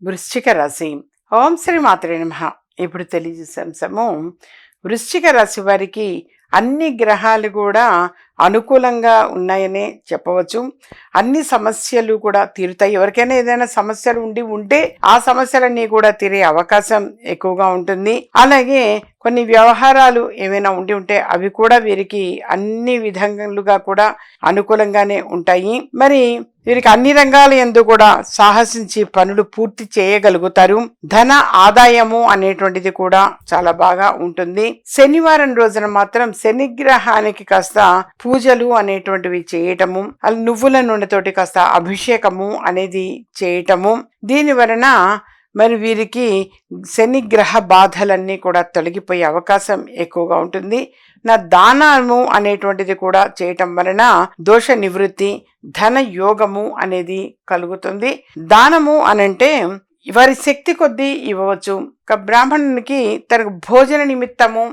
వృశ్చిక రాశి. ఓం శ్రీ మాత్రే నమః. ఇప్పుడు తెలియజేసే అంశము వృశ్చిక రాశి వారికి అన్ని గ్రహాలు కూడా అనుకూలంగా ఉన్నాయనే చెప్పవచ్చు. అన్ని సమస్యలు కూడా తీరుతాయి. ఎవరికైనా ఏదైనా సమస్యలు ఉంటే ఆ సమస్యలన్నీ కూడా తీరే అవకాశం ఎక్కువగా ఉంటుంది. అలాగే కొన్ని వ్యవహారాలు ఏమైనా ఉంటే అవి కూడా వీరికి అన్ని విధంగాలుగా కూడా అనుకూలంగానే ఉంటాయి. మరి వీరికి అన్ని రంగాల యందు కూడా సాహసించి పనులు పూర్తి చేయగలుగుతారు. ధన ఆదాయము అనేటువంటిది కూడా చాలా బాగా ఉంటుంది. శనివారం రోజున మాత్రం శనిగ్రహానికి కాస్త పూజలు అనేటువంటివి చేయటము, అలా నువ్వుల నూనెతోటి కాస్త అభిషేకము అనేది చేయటము, దీని వలన మరి వీరికి శనిగ్రహ బాధలన్నీ కూడా తొలగిపోయే అవకాశం ఎక్కువగా ఉంటుంది. దానము అనేటువంటిది కూడా చేయటం వలన దోష నివృత్తి, ధన యోగము అనేది కలుగుతుంది. దానము అనంటే వారి శక్తి కొద్దీ ఇవ్వవచ్చు. బ్రాహ్మణునికి తనకు భోజన నిమిత్తము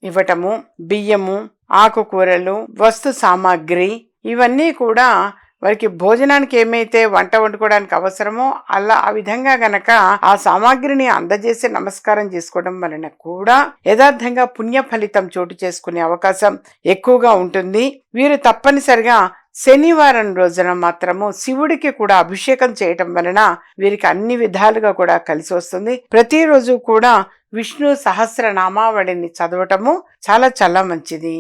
ఇవ్వటము, బియ్యము, ఆకుకూరలు, వస్తు సామాగ్రి, ఇవన్నీ కూడా వారికి భోజనానికి ఏమైతే వంట వండుకోవడానికి అవసరమో అలా ఆ విధంగా గనక ఆ సామాగ్రిని అందజేసి నమస్కారం చేసుకోవడం వలన కూడా యథార్థంగా పుణ్య ఫలితం చోటు చేసుకునే అవకాశం ఎక్కువగా ఉంటుంది. వీరు తప్పనిసరిగా శనివారం రోజున మాత్రము శివుడికి కూడా అభిషేకం చేయటం వలన వీరికి అన్ని విధాలుగా కూడా కలిసి వస్తుంది. ప్రతిరోజు కూడా విష్ణు సహస్రనామావళిని చదవటము చాలా చాలా మంచిది.